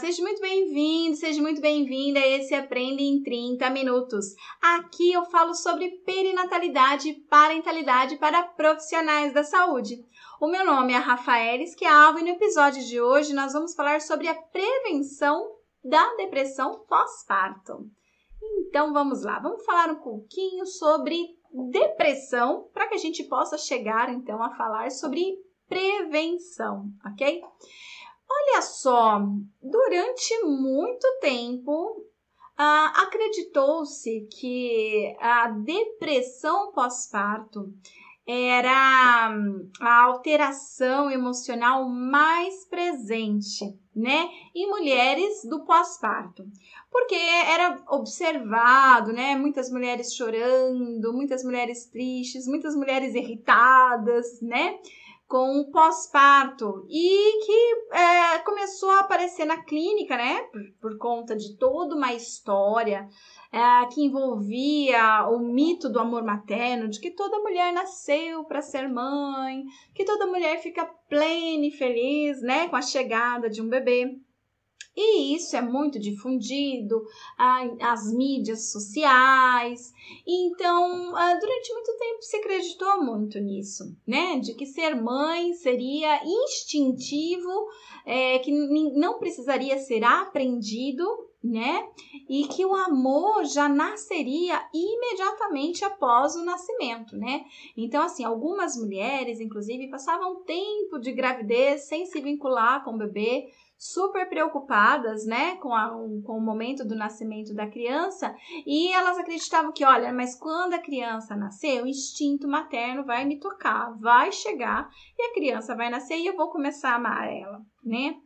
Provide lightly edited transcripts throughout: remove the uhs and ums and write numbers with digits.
seja muito bem-vindo, seja muito bem-vinda a esse Aprenda em 30 Minutos. Aqui eu falo sobre perinatalidade e parentalidade para profissionais da saúde. O meu nome é Rafaela Schiavo e no episódio de hoje nós vamos falar sobre a prevenção da depressão pós-parto. Então vamos lá, vamos falar um pouquinho sobre depressão para que a gente possa chegar então a falar sobre prevenção, ok? Olha só, durante muito tempo acreditou-se que a depressão pós-parto era a alteração emocional mais presente, né, em mulheres do pós-parto, porque era observado, né, muitas mulheres chorando, muitas mulheres tristes, muitas mulheres irritadas, né, com o pós-parto e que começou a aparecer na clínica, né, por conta de toda uma história que envolvia o mito do amor materno, de que toda mulher nasceu para ser mãe, que toda mulher fica plena e feliz, né, com a chegada de um bebê. E isso é muito difundido, as mídias sociais. Então, durante muito tempo se acreditou muito nisso, né? De que ser mãe seria instintivo, que não precisaria ser aprendido, né? E que o amor já nasceria imediatamente após o nascimento, né? Então, assim, algumas mulheres, inclusive, passavam tempo de gravidez sem se vincular com o bebê, super preocupadas, né, com o momento do nascimento da criança, e elas acreditavam que, olha, mas quando a criança nascer, o instinto materno vai me tocar, vai chegar, e a criança vai nascer e eu vou começar a amar ela, né?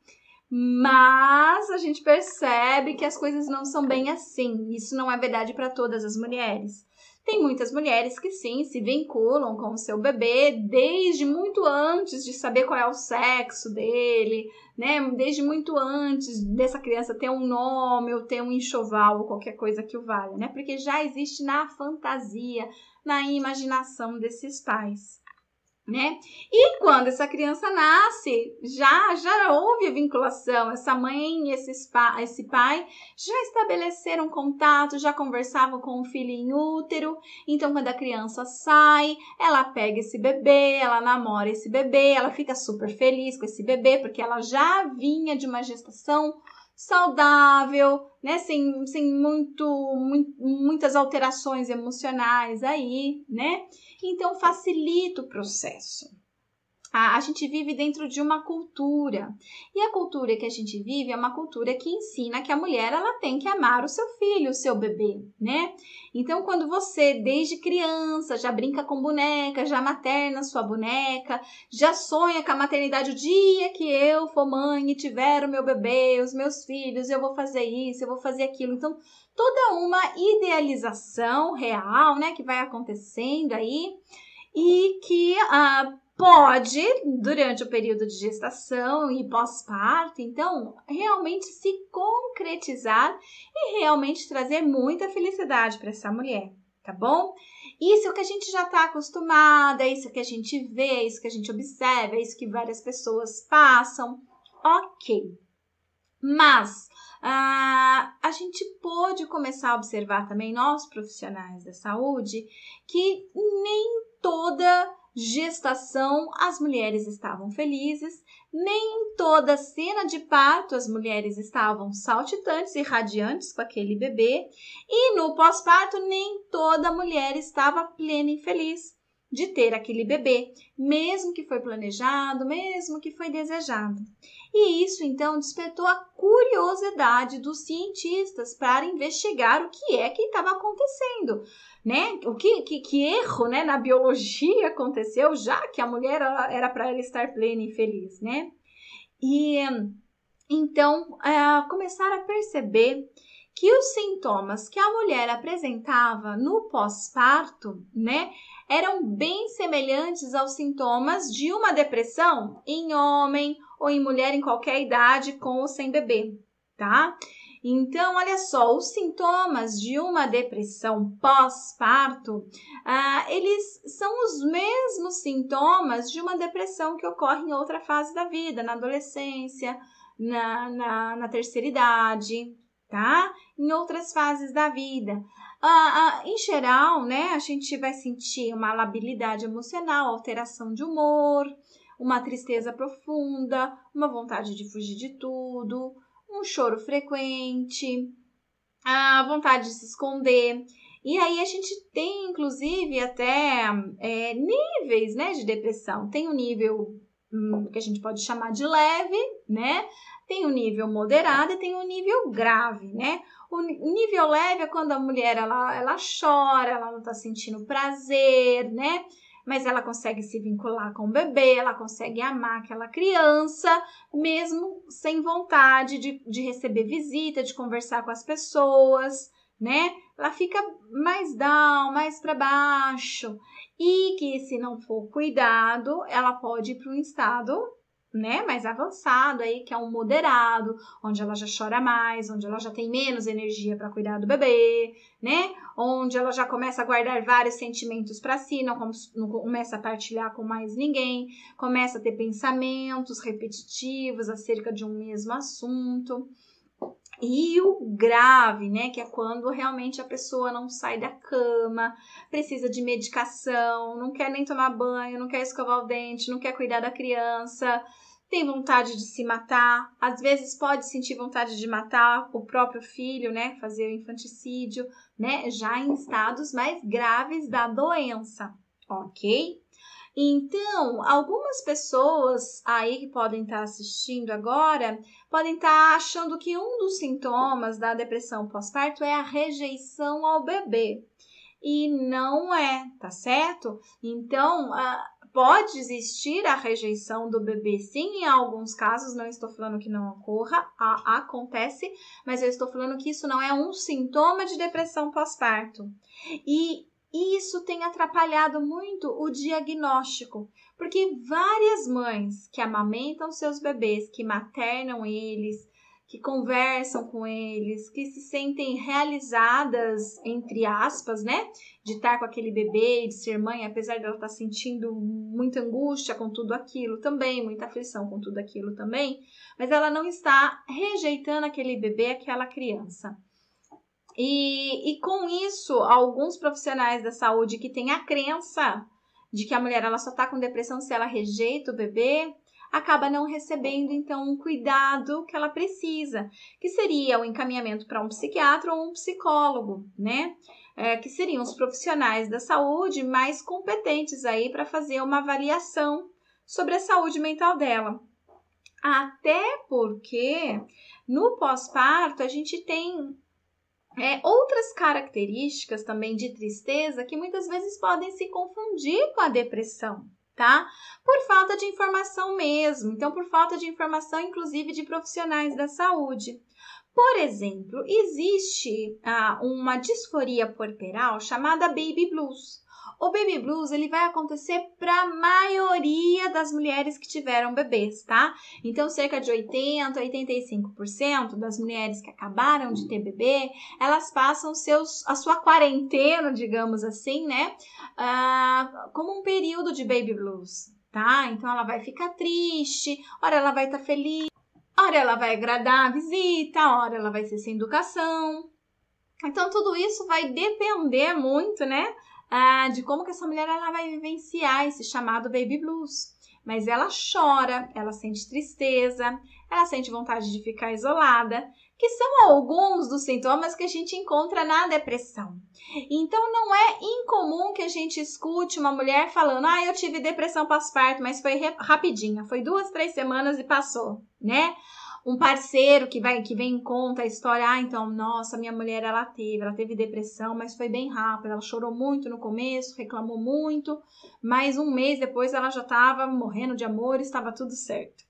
Mas a gente percebe que as coisas não são bem assim. Isso não é verdade para todas as mulheres. Tem muitas mulheres que sim, se vinculam com o seu bebê desde muito antes de saber qual é o sexo dele, né? Desde muito antes dessa criança ter um nome ou ter um enxoval ou qualquer coisa que o valha, né? Porque já existe na fantasia, na imaginação desses pais, né? E quando essa criança nasce, já houve a vinculação, essa mãe e esse pai já estabeleceram contato, já conversavam com o filho em útero. Então, quando a criança sai, ela pega esse bebê, ela namora esse bebê, ela fica super feliz com esse bebê, porque ela já vinha de uma gestação saudável, né? Sem muitas alterações emocionais aí, né? Então, facilita o processo. A gente vive dentro de uma cultura. E a cultura que a gente vive é uma cultura que ensina que a mulher ela tem que amar o seu filho, o seu bebê, né? Então, quando você, desde criança, já brinca com boneca, já materna sua boneca, já sonha com a maternidade, o dia que eu for mãe e tiver o meu bebê, os meus filhos, eu vou fazer isso, eu vou fazer aquilo. Então, toda uma idealização real, né, que vai acontecendo aí e que pode, durante o período de gestação e pós-parto, então, realmente se concretizar e realmente trazer muita felicidade para essa mulher, tá bom? Isso é o que a gente já está acostumada, é isso que a gente vê, é isso que a gente observa, é isso que várias pessoas passam, ok. Mas a gente pode começar a observar também, nós profissionais da saúde, que nem toda gestação as mulheres estavam felizes, nem toda cena de parto as mulheres estavam saltitantes e radiantes com aquele bebê, e no pós-parto nem toda mulher estava plena e feliz de ter aquele bebê, mesmo que foi planejado, mesmo que foi desejado. E isso, então, despertou a curiosidade dos cientistas para investigar o que é que estava acontecendo, né? Que erro, né, na biologia aconteceu, já que a mulher era para ela estar plena e feliz, né? E então, começaram a perceber que os sintomas que a mulher apresentava no pós-parto, né, eram bem semelhantes aos sintomas de uma depressão em homem ou em mulher em qualquer idade com ou sem bebê, tá? Então, olha só, os sintomas de uma depressão pós-parto, eles são os mesmos sintomas de uma depressão que ocorre em outra fase da vida, na adolescência, na terceira idade, tá? Em outras fases da vida. Em geral, né, a gente vai sentir uma labilidade emocional, alteração de humor, uma tristeza profunda, uma vontade de fugir de tudo, um choro frequente, a vontade de se esconder. E aí a gente tem, inclusive, até níveis, né, de depressão. Tem um nível que a gente pode chamar de leve, né? Tem o nível moderado e tem o nível grave, né? O nível leve é quando a mulher, ela chora, ela não tá sentindo prazer, né? Mas ela consegue se vincular com o bebê, ela consegue amar aquela criança, mesmo sem vontade de receber visita, de conversar com as pessoas, né? Ela fica mais down, mais para baixo. E que, se não for cuidado, ela pode ir para um estado, né, mais avançado aí, que é um moderado, onde ela já chora mais, onde ela já tem menos energia para cuidar do bebê, né? Onde ela já começa a guardar vários sentimentos para si, não começa a partilhar com mais ninguém, começa a ter pensamentos repetitivos acerca de um mesmo assunto. E o grave, né, que é quando realmente a pessoa não sai da cama, precisa de medicação, não quer nem tomar banho, não quer escovar o dente, não quer cuidar da criança, tem vontade de se matar, às vezes pode sentir vontade de matar o próprio filho, né, fazer o infanticídio, né, já em estados mais graves da doença, ok? Então, algumas pessoas aí que podem estar assistindo agora, podem estar achando que um dos sintomas da depressão pós-parto é a rejeição ao bebê. E não é, tá certo? Então, pode existir a rejeição do bebê, sim, em alguns casos, não estou falando que não ocorra, acontece, mas eu estou falando que isso não é um sintoma de depressão pós-parto. E isso tem atrapalhado muito o diagnóstico, porque várias mães que amamentam seus bebês, que maternam eles, que conversam com eles, que se sentem realizadas, entre aspas, né? De estar com aquele bebê, de ser mãe, apesar de ela estar sentindo muita angústia com tudo aquilo também, muita aflição com tudo aquilo também, mas ela não está rejeitando aquele bebê, aquela criança. E com isso, alguns profissionais da saúde que têm a crença de que a mulher ela só está com depressão se ela rejeita o bebê, acaba não recebendo, então, um cuidado que ela precisa, que seria o encaminhamento para um psiquiatra ou um psicólogo, né? Que seriam os profissionais da saúde mais competentes aí para fazer uma avaliação sobre a saúde mental dela. Até porque no pós-parto a gente tem outras características também de tristeza que muitas vezes podem se confundir com a depressão, tá? Por falta de informação mesmo. Então, por falta de informação, inclusive, de profissionais da saúde. Por exemplo, existe uma disforia puerperal chamada baby blues. O baby blues ele vai acontecer para a maioria das mulheres que tiveram bebês, tá? Então, cerca de 80% a 85% das mulheres que acabaram de ter bebê, elas passam a sua quarentena, digamos assim, né? Como um período de baby blues, tá? Então, ela vai ficar triste, ora ela vai estar feliz, ora ela vai agradar a visita, ora ela vai ser sem educação. Então, tudo isso vai depender muito, né? De como que essa mulher ela vai vivenciar esse chamado baby blues. Mas ela chora, ela sente tristeza, ela sente vontade de ficar isolada, que são alguns dos sintomas que a gente encontra na depressão. Então, não é incomum que a gente escute uma mulher falando: eu tive depressão pós-parto, mas foi rapidinha, foi 2, 3 semanas e passou, né? Um parceiro que vem e conta a história, então, nossa, minha mulher, ela teve depressão, mas foi bem rápido, ela chorou muito no começo, reclamou muito, mas um mês depois ela já estava morrendo de amor e estava tudo certo,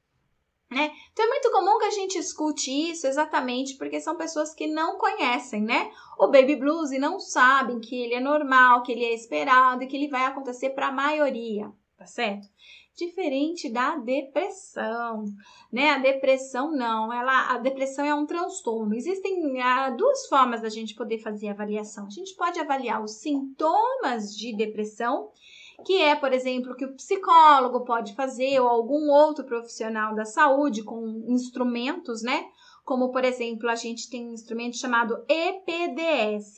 né? Então, é muito comum que a gente escute isso exatamente porque são pessoas que não conhecem, né, o baby blues e não sabem que ele é normal, que ele é esperado e que ele vai acontecer para a maioria, tá certo? Diferente da depressão, né? A depressão não, a depressão é um transtorno. Existem 2 formas da gente poder fazer a avaliação. A gente pode avaliar os sintomas de depressão que é, por exemplo, que o psicólogo pode fazer ou algum outro profissional da saúde com instrumentos, né? Como, por exemplo, a gente tem um instrumento chamado EPDS,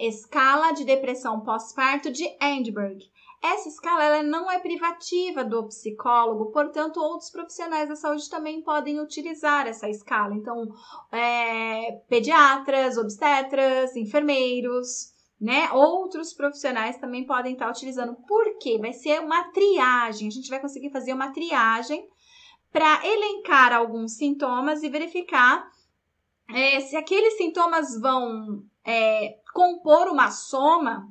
Escala de Depressão Pós-Parto de Edinburgh. Essa escala ela não é privativa do psicólogo, portanto, outros profissionais da saúde também podem utilizar essa escala. Então, pediatras, obstetras, enfermeiros, né? Outros profissionais também podem estar utilizando. Por quê? Vai ser uma triagem. A gente vai conseguir fazer uma triagem para elencar alguns sintomas e verificar se aqueles sintomas vão compor uma soma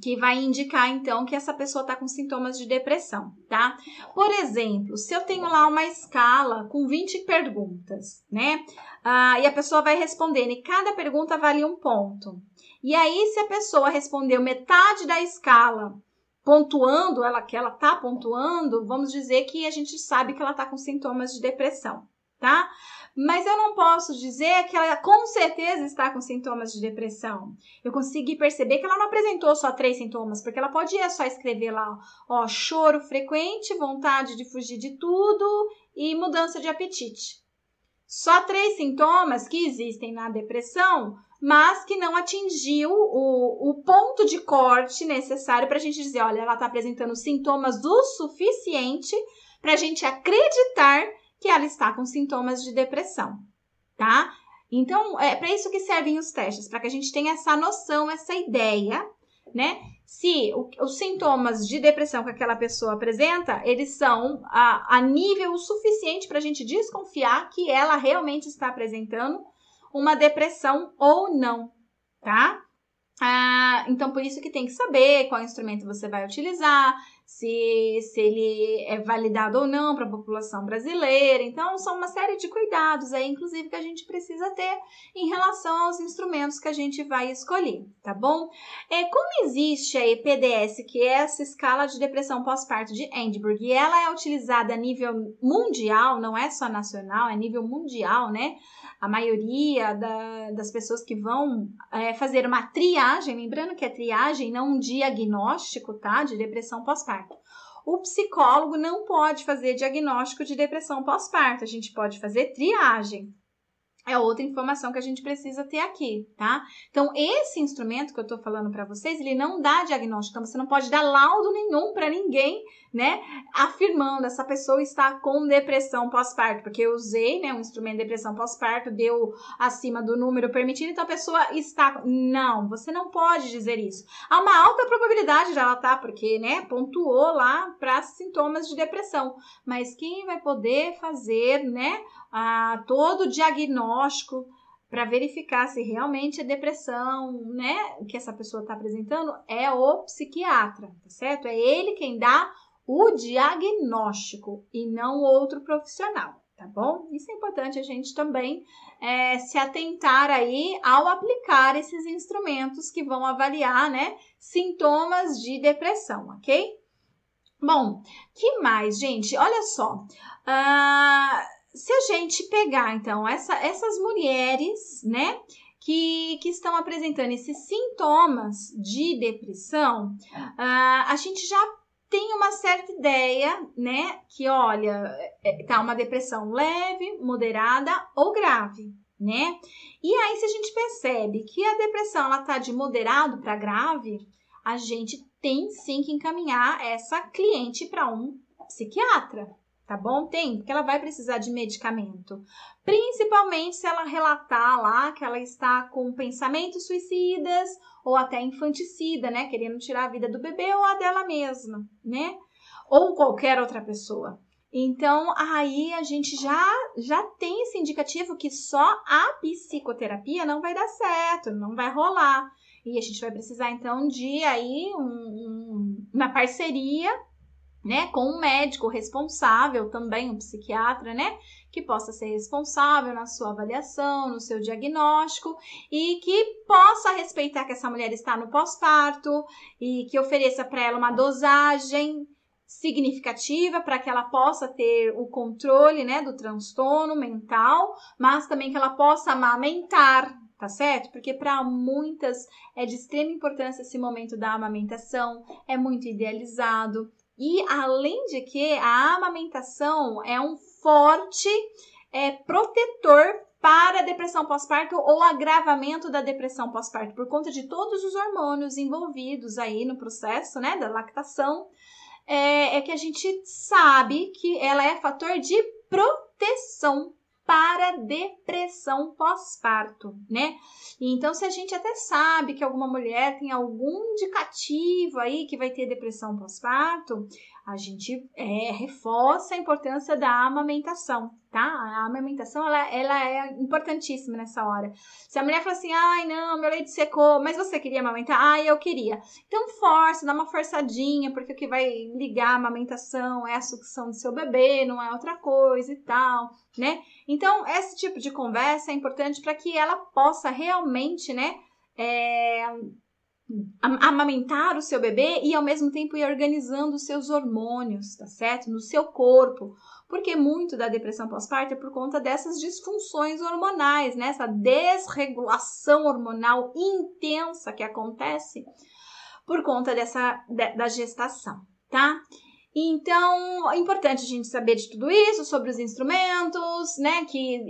que vai indicar, então, que essa pessoa está com sintomas de depressão, tá? Por exemplo, se eu tenho lá uma escala com 20 perguntas, né? E a pessoa vai respondendo e cada pergunta vale um ponto. E aí, se a pessoa respondeu metade da escala, pontuando, que ela tá pontuando, vamos dizer que a gente sabe que ela tá com sintomas de depressão, tá? Mas eu não posso dizer que ela com certeza está com sintomas de depressão. Eu consegui perceber que ela não apresentou só 3 sintomas, porque ela podia só escrever lá, choro frequente, vontade de fugir de tudo e mudança de apetite. Só 3 sintomas que existem na depressão, mas que não atingiu o ponto de corte necessário para a gente dizer, olha, ela está apresentando sintomas o suficiente para a gente acreditar que ela está com sintomas de depressão, tá? Então, é para isso que servem os testes, para que a gente tenha essa noção, essa ideia, né? Se os sintomas de depressão que aquela pessoa apresenta, eles são a nível suficiente para a gente desconfiar que ela realmente está apresentando uma depressão ou não, tá? Então, por isso que tem que saber qual instrumento você vai utilizar, se ele é validado ou não para a população brasileira. Então, são uma série de cuidados aí, inclusive, que a gente precisa ter em relação aos instrumentos que a gente vai escolher, tá bom? Como existe a EPDS, que é essa escala de depressão pós-parto de Edinburgh, e ela é utilizada a nível mundial, não é só nacional, é nível mundial, né? A maioria das pessoas que vão fazer uma triagem, lembrando que é triagem, não um diagnóstico, tá? De depressão pós-parto. O psicólogo não pode fazer diagnóstico de depressão pós-parto, a gente pode fazer triagem. É outra informação que a gente precisa ter aqui, tá? Então, esse instrumento que eu tô falando para vocês, ele não dá diagnóstico, então você não pode dar laudo nenhum para ninguém, né? Afirmando essa pessoa está com depressão pós-parto, porque eu usei, né, um instrumento de depressão pós-parto, deu acima do número permitido, então a pessoa está... Não, você não pode dizer isso. Há uma alta probabilidade de ela estar, porque, né, pontuou lá para sintomas de depressão. Mas quem vai poder fazer, né, todo o diagnóstico para verificar se realmente é depressão, né, que essa pessoa está apresentando, é o psiquiatra, tá certo? É ele quem dá o diagnóstico e não outro profissional, tá bom? Isso é importante a gente também se atentar aí ao aplicar esses instrumentos que vão avaliar, né, sintomas de depressão, ok? Bom, que mais, gente? Olha só, se a gente pegar, então, essas mulheres, né, que estão apresentando esses sintomas de depressão, a gente já tem uma certa ideia, né, que, olha, tá uma depressão leve, moderada ou grave, né? E aí, se a gente percebe que a depressão, ela tá de moderado para grave, a gente tem sim que encaminhar essa cliente para um psiquiatra. Tá bom? Tem, porque ela vai precisar de medicamento. Principalmente se ela relatar lá que ela está com pensamentos suicidas ou até infanticida, né? Querendo tirar a vida do bebê ou a dela mesma, né? Ou qualquer outra pessoa. Então, aí a gente já tem esse indicativo que só a psicoterapia não vai dar certo, não vai rolar. E a gente vai precisar, então, de aí uma parceria, né, com um médico responsável, também um psiquiatra, né, que possa ser responsável na sua avaliação, no seu diagnóstico e que possa respeitar que essa mulher está no pós-parto e que ofereça para ela uma dosagem significativa para que ela possa ter o controle, né, do transtorno mental, mas também que ela possa amamentar, tá certo? Porque para muitas é de extrema importância esse momento da amamentação, é muito idealizado. E além de que a amamentação é um forte protetor para a depressão pós-parto ou agravamento da depressão pós-parto, por conta de todos os hormônios envolvidos aí no processo, né, da lactação, que a gente sabe que ela é fator de proteção para depressão pós-parto, né? Então, se a gente até sabe que alguma mulher tem algum indicativo aí que vai ter depressão pós-parto, a gente reforça a importância da amamentação, tá? A amamentação, ela é importantíssima nessa hora. Se a mulher fala assim, ai, não, meu leite secou, mas você queria amamentar? Ai, eu queria. Então, força, dá uma forçadinha, porque o que vai ligar a amamentação é a sucção do seu bebê, não é outra coisa e tal, né? Então, esse tipo de conversa é importante para que ela possa realmente, né, amamentar o seu bebê e ao mesmo tempo ir organizando os seus hormônios, tá certo? No seu corpo, porque muito da depressão pós-parto é por conta dessas disfunções hormonais, né? Essa desregulação hormonal intensa que acontece por conta da gestação, tá? Então, é importante a gente saber de tudo isso, sobre os instrumentos, né? Que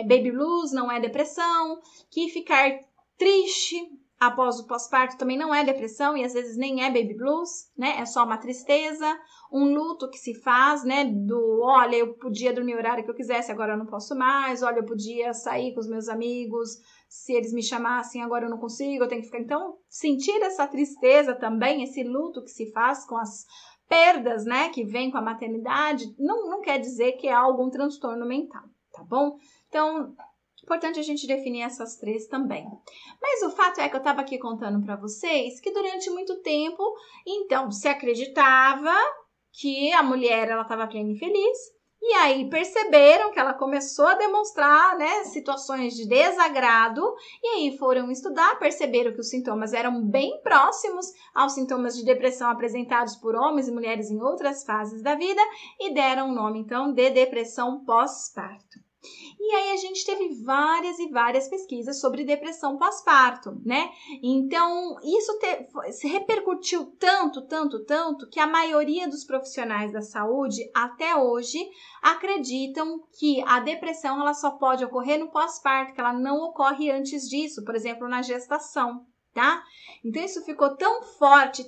baby blues não é depressão, que ficar triste após o pós-parto também não é depressão e às vezes nem é baby blues, né? É só uma tristeza, um luto que se faz, né? Olha, eu podia dormir o horário que eu quisesse, agora eu não posso mais. Olha, eu podia sair com os meus amigos, se eles me chamassem, agora eu não consigo, eu tenho que ficar. Então, sentir essa tristeza também, esse luto que se faz com as perdas, né? Que vem com a maternidade, não quer dizer que é algum transtorno mental, tá bom? Então, importante a gente definir essas três também. Mas o fato é que eu estava aqui contando para vocês que durante muito tempo, então, se acreditava que a mulher ela estava plena e feliz, e aí perceberam que ela começou a demonstrar, né, situações de desagrado, e aí foram estudar, perceberam que os sintomas eram bem próximos aos sintomas de depressão apresentados por homens e mulheres em outras fases da vida, e deram o nome, então, de depressão pós-parto. E aí a gente teve várias e várias pesquisas sobre depressão pós-parto, né? Então, isso se repercutiu tanto, que a maioria dos profissionais da saúde, até hoje, acreditam que a depressão ela só pode ocorrer no pós-parto, que ela não ocorre antes disso, por exemplo, na gestação, tá? Então, isso ficou tão forte,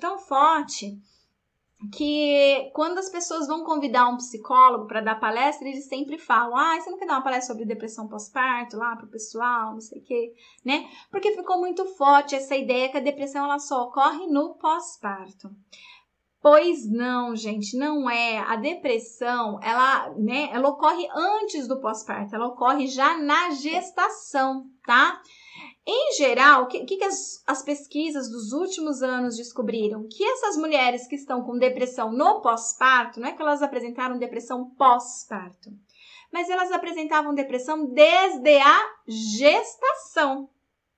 que quando as pessoas vão convidar um psicólogo para dar palestra, eles sempre falam, você não quer dar uma palestra sobre depressão pós-parto lá pro pessoal, não sei o quê, né? Porque ficou muito forte essa ideia que a depressão ela só ocorre no pós-parto. Pois não, gente, não é. A depressão, ela ocorre antes do pós-parto, ela ocorre já na gestação, tá? Em geral, o que as pesquisas dos últimos anos descobriram? Que essas mulheres que estão com depressão no pós-parto, não é que elas apresentaram depressão pós-parto, mas elas apresentavam depressão desde a gestação,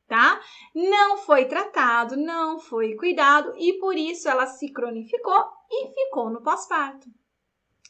tá? Não foi tratado, não foi cuidado e por isso ela se cronificou e ficou no pós-parto.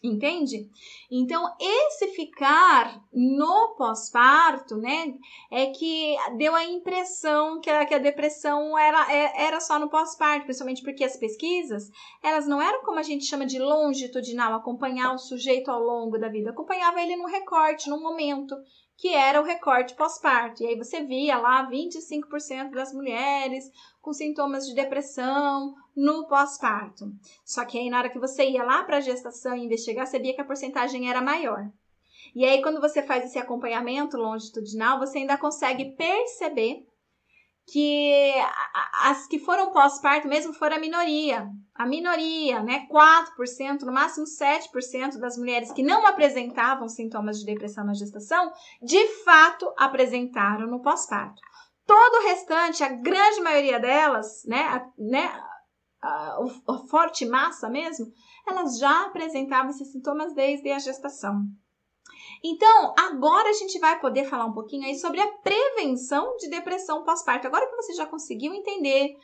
Entende? Então, esse ficar no pós-parto, né, é que deu a impressão que a depressão era só no pós-parto, principalmente porque as pesquisas, elas não eram como a gente chama de longitudinal, acompanhar o sujeito ao longo da vida, acompanhava ele num recorte, num momento, que era o recorte pós-parto. E aí você via lá 25% das mulheres com sintomas de depressão no pós-parto. Só que aí na hora que você ia lá para a gestação e investigar, você via que a porcentagem era maior. E aí quando você faz esse acompanhamento longitudinal, você ainda consegue perceber que as que foram pós-parto mesmo foram a minoria, né? 4%, no máximo 7% das mulheres que não apresentavam sintomas de depressão na gestação, de fato apresentaram no pós-parto. Todo o restante, a grande maioria delas, a forte massa mesmo, elas já apresentavam esses sintomas desde a gestação. Então, agora a gente vai poder falar um pouquinho aí sobre a prevenção de depressão pós-parto. Agora que você já conseguiu entender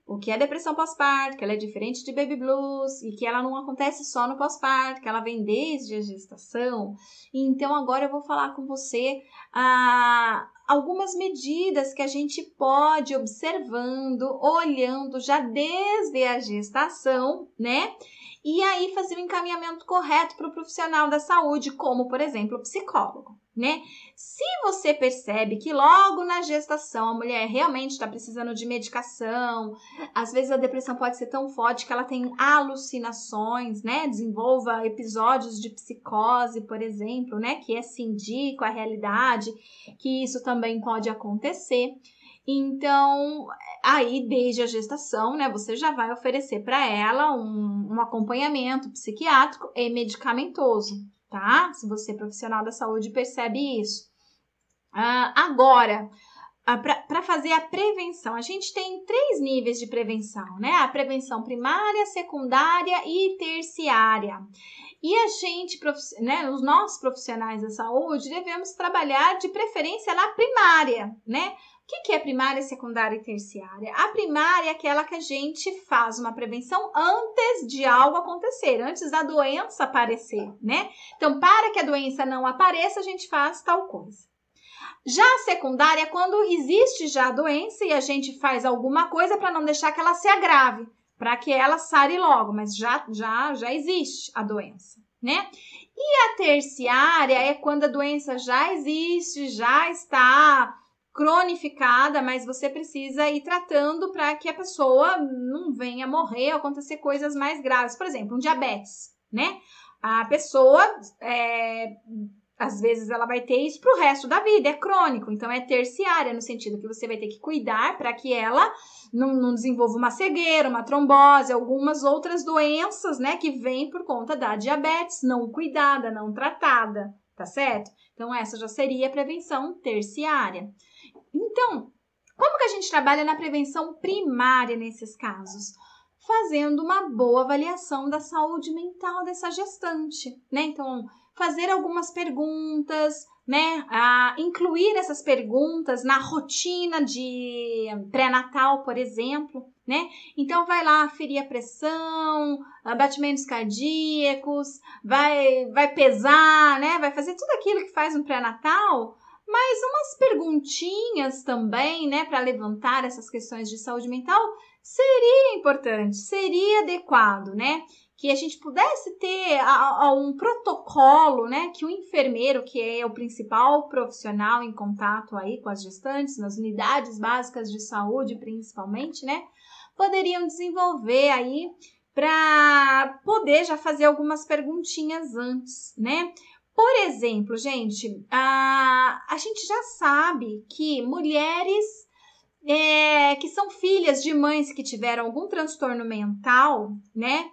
o que é depressão pós-parto, que ela é diferente de baby blues e que ela não acontece só no pós-parto, que ela vem desde a gestação. Então, agora eu vou falar com você algumas medidas que a gente pode ir observando, olhando já desde a gestação, né? E aí fazer o encaminhamento correto para o profissional da saúde, como, por exemplo, o psicólogo, né? Se você percebe que logo na gestação a mulher realmente está precisando de medicação, às vezes a depressão pode ser tão forte que ela tem alucinações, né? Desenvolva episódios de psicose, por exemplo, né? Que se indica a realidade, que isso também pode acontecer. Então, aí desde a gestação, né, você já vai oferecer para ela um acompanhamento psiquiátrico e medicamentoso, tá? Se você, profissional da saúde, percebe isso. Agora, para fazer a prevenção, a gente tem 3 níveis de prevenção, né? A prevenção primária, secundária e terciária. E a gente, né, os nossos profissionais da saúde, devemos trabalhar de preferência na primária, né? O que é primária, secundária e terciária? A primária é aquela que a gente faz uma prevenção antes de algo acontecer, antes da doença aparecer, né? Então, para que a doença não apareça, a gente faz tal coisa. Já a secundária é quando existe já a doença e a gente faz alguma coisa para não deixar que ela se agrave, para que ela sare logo, mas já existe a doença, né? E a terciária é quando a doença já existe, já está cronificada, mas você precisa ir tratando para que a pessoa não venha morrer ou acontecer coisas mais graves. Por exemplo, um diabetes, né? A pessoa, às vezes, ela vai ter isso para o resto da vida, é crônico, então é terciária, no sentido que você vai ter que cuidar para que ela não desenvolva uma cegueira, uma trombose, algumas outras doenças, né, que vêm por conta da diabetes não cuidada, não tratada, tá certo? Então, essa já seria a prevenção terciária. Então, como que a gente trabalha na prevenção primária nesses casos? Fazendo uma boa avaliação da saúde mental dessa gestante, né? Então, fazer algumas perguntas, né? Incluir essas perguntas na rotina de pré-natal, por exemplo, né? Então, vai lá aferir a pressão, batimentos cardíacos, vai pesar, né? Vai fazer tudo aquilo que faz um pré-natal, mas umas perguntinhas também, né, para levantar essas questões de saúde mental seria importante, seria adequado, né? Que a gente pudesse ter um protocolo, né? Que o enfermeiro, que é o principal profissional em contato aí com as gestantes, nas unidades básicas de saúde principalmente, né? Poderiam desenvolver aí para poder já fazer algumas perguntinhas antes, né? Por exemplo, gente, a gente já sabe que mulheres que são filhas de mães que tiveram algum transtorno mental, né?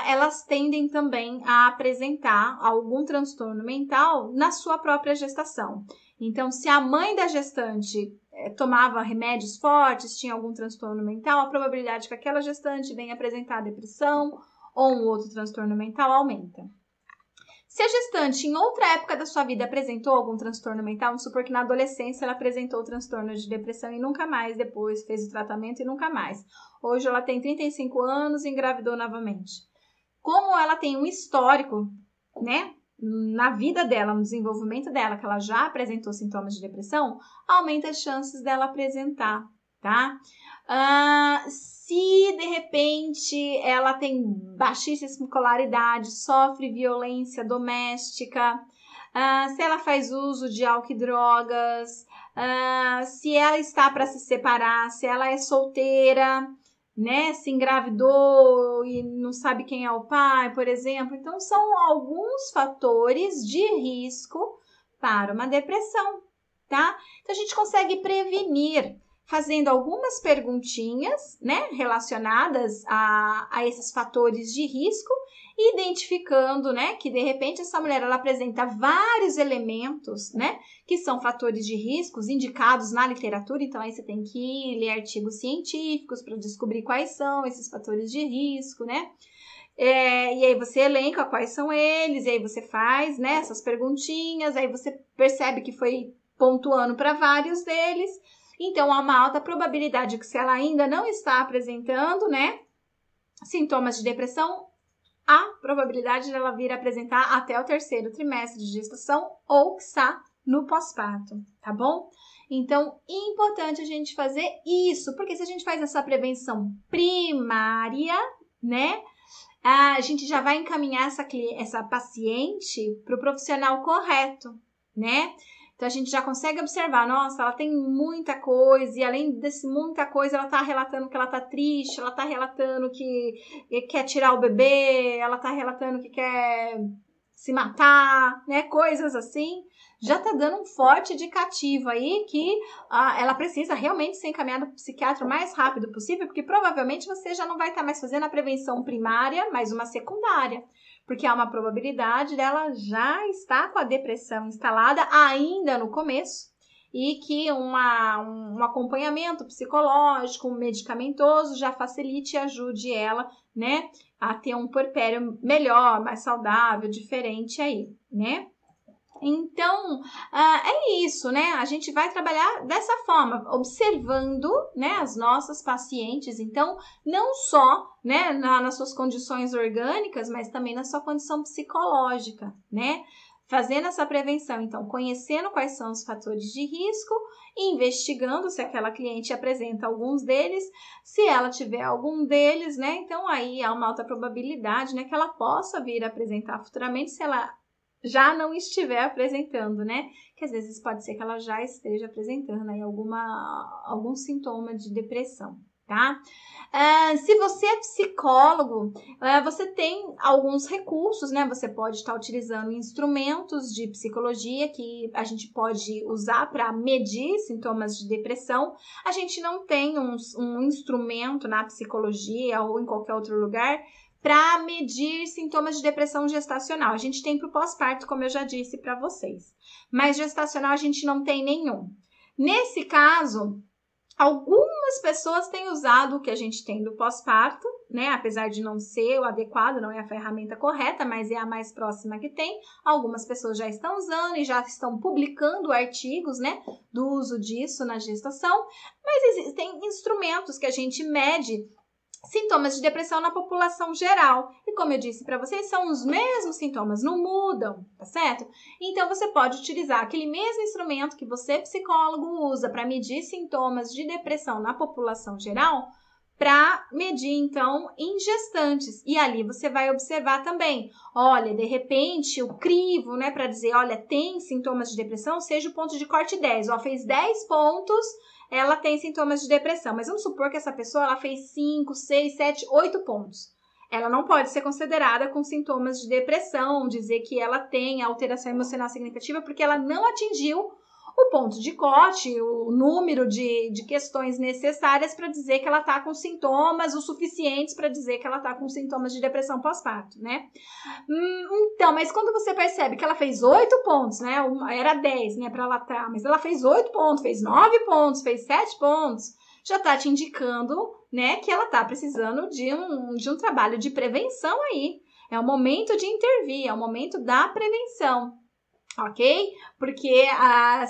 Elas tendem também a apresentar algum transtorno mental na sua própria gestação. Então, se a mãe da gestante tomava remédios fortes, tinha algum transtorno mental, a probabilidade que aquela gestante venha apresentar depressão ou um outro transtorno mental aumenta. Se a gestante em outra época da sua vida apresentou algum transtorno mental, vamos supor que na adolescência ela apresentou transtorno de depressão e nunca mais depois fez o tratamento e nunca mais. Hoje ela tem 35 anos e engravidou novamente. Como ela tem um histórico, né, na vida dela, no desenvolvimento dela, que ela já apresentou sintomas de depressão, aumenta as chances dela apresentar, tá? Se de repente ela tem baixíssima escolaridade, sofre violência doméstica, se ela faz uso de álcool e drogas, se ela está para se separar, se ela é solteira, né, se engravidou e não sabe quem é o pai, por exemplo. Então, são alguns fatores de risco para uma depressão, tá? Então, a gente consegue prevenir fazendo algumas perguntinhas, né, relacionadas a esses fatores de risco, identificando, né, que de repente essa mulher ela apresenta vários elementos, né, que são fatores de riscos indicados na literatura. Então aí você tem que ler artigos científicos para descobrir quais são esses fatores de risco, né? E aí você elenca quais são eles, e aí você faz, né, essas perguntinhas, aí você percebe que foi pontuando para vários deles. Então, há uma alta probabilidade que se ela ainda não está apresentando, né, sintomas de depressão, há probabilidade de ela vir a apresentar até o 3º trimestre de gestação ou, quiçá, no pós-parto, tá bom? Então, importante a gente fazer isso, porque se a gente faz essa prevenção primária, né, a gente já vai encaminhar essa paciente para o profissional correto, né? Então, a gente já consegue observar, nossa, ela tem muita coisa, e além desse muita coisa, ela tá relatando que ela tá triste, ela tá relatando que quer tirar o bebê, ela tá relatando que quer se matar, né? Coisas assim. Já tá dando um forte indicativo aí que ela precisa realmente ser encaminhada para o psiquiatra o mais rápido possível, porque provavelmente você já não vai estar mais fazendo a prevenção primária, mas uma secundária, porque há uma probabilidade dela já estar com a depressão instalada ainda no começo e que um acompanhamento psicológico, medicamentoso já facilite e ajude ela, né, a ter um puerpério melhor, mais saudável, diferente aí, né? Então, é isso, né? A gente vai trabalhar dessa forma, observando, né, as nossas pacientes. Então, não só, né, nas suas condições orgânicas, mas também na sua condição psicológica, né? Fazendo essa prevenção, então, conhecendo quais são os fatores de risco, investigando se aquela cliente apresenta alguns deles, se ela tiver algum deles, né? Então, aí há uma alta probabilidade, né, que ela possa vir a apresentar futuramente se ela já não estiver apresentando, né? Que às vezes pode ser que ela já esteja apresentando aí algum sintoma de depressão, tá? Se você é psicólogo, você tem alguns recursos, né? Você pode estar utilizando instrumentos de psicologia que a gente pode usar para medir sintomas de depressão. A gente não tem um instrumento na psicologia ou em qualquer outro lugar para medir sintomas de depressão gestacional. A gente tem para o pós-parto, como eu já disse para vocês. Mas gestacional a gente não tem nenhum. Nesse caso, algumas pessoas têm usado o que a gente tem do pós-parto, né? Apesar de não ser o adequado, não é a ferramenta correta, mas é a mais próxima que tem. Algumas pessoas já estão usando e já estão publicando artigos, né, do uso disso na gestação. Mas existem instrumentos que a gente mede sintomas de depressão na população geral. E como eu disse para vocês, são os mesmos sintomas, não mudam, tá certo? Então, você pode utilizar aquele mesmo instrumento que você, psicólogo, usa para medir sintomas de depressão na população geral, para medir, então, em gestantes. E ali você vai observar também, olha, de repente, o crivo, né, para dizer, olha, tem sintomas de depressão, seja o ponto de corte 10, ó, fez 10 pontos, ela tem sintomas de depressão, mas vamos supor que essa pessoa ela fez 5, 6, 7, 8 pontos. Ela não pode ser considerada com sintomas de depressão, dizer que ela tem alteração emocional significativa, porque ela não atingiu o ponto de corte, o número de questões necessárias para dizer que ela está com sintomas o suficientes para dizer que ela está com sintomas de depressão pós-parto, né? Então, mas quando você percebe que ela fez 8 pontos, né? Era 10, né, para ela estar, mas ela fez 8 pontos, fez 9 pontos, fez 7 pontos, já está te indicando, né, que ela está precisando de um trabalho de prevenção aí. É o momento de intervir, é o momento da prevenção. Ok? Porque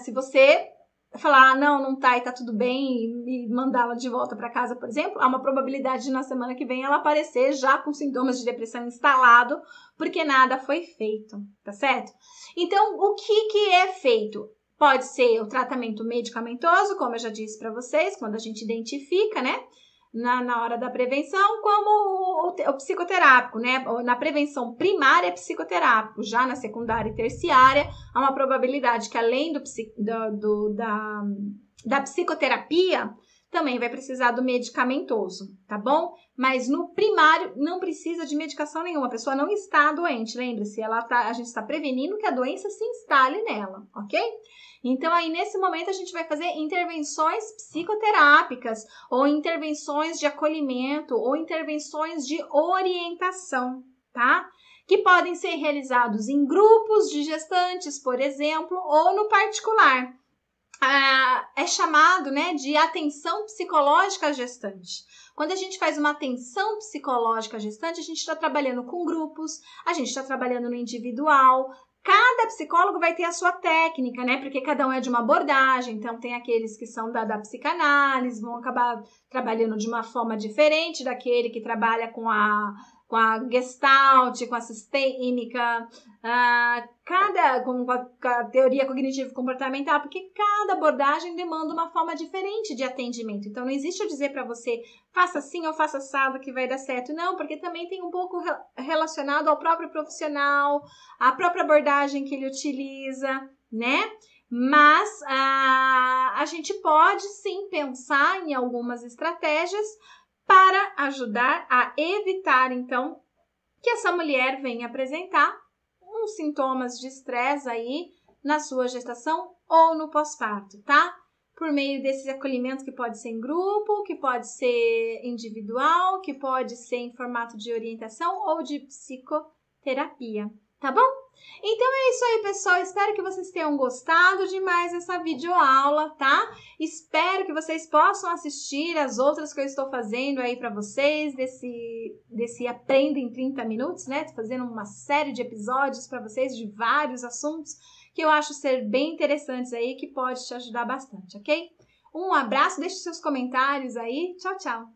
se você falar, não tá e tá tudo bem e mandá-la de volta para casa, por exemplo, há uma probabilidade de na semana que vem ela aparecer já com sintomas de depressão instalado, porque nada foi feito, tá certo? Então, o que é feito? Pode ser o tratamento medicamentoso, como eu já disse para vocês, quando a gente identifica, né? Na hora da prevenção, como o psicoterápico, né? Na prevenção primária é psicoterápico, já na secundária e terciária, há uma probabilidade que além da psicoterapia, também vai precisar do medicamentoso, tá bom? Mas no primário não precisa de medicação nenhuma, a pessoa não está doente, lembre-se, a gente está prevenindo que a doença se instale nela, ok? Então, aí, nesse momento, a gente vai fazer intervenções psicoterápicas, ou intervenções de acolhimento, ou intervenções de orientação, tá? Que podem ser realizados em grupos de gestantes, por exemplo, ou no particular. É chamado, né, de atenção psicológica gestante. Quando a gente faz uma atenção psicológica gestante, a gente está trabalhando com grupos, a gente está trabalhando no individual. Cada psicólogo vai ter a sua técnica, né? Porque cada um é de uma abordagem. Então, tem aqueles que são da psicanálise, vão acabar trabalhando de uma forma diferente daquele que trabalha com a com a Gestalt, com a sistêmica, com a teoria cognitivo-comportamental, porque cada abordagem demanda uma forma diferente de atendimento. Então, não existe eu dizer para você, faça assim ou faça assado que vai dar certo. Não, porque também tem um pouco relacionado ao próprio profissional, à própria abordagem que ele utiliza, né? Mas a gente pode sim pensar em algumas estratégias para ajudar a evitar, então, que essa mulher venha apresentar uns sintomas de estresse aí na sua gestação ou no pós-parto, tá? Por meio desse acolhimento que pode ser em grupo, que pode ser individual, que pode ser em formato de orientação ou de psicoterapia, tá bom? Então é isso aí, pessoal. Espero que vocês tenham gostado demais dessa videoaula, tá? Espero que vocês possam assistir as outras que eu estou fazendo aí para vocês, desse Aprenda em 30 minutos, né? Tô fazendo uma série de episódios para vocês de vários assuntos que eu acho ser bem interessantes aí, que pode te ajudar bastante, ok? Um abraço, deixe seus comentários aí. Tchau, tchau!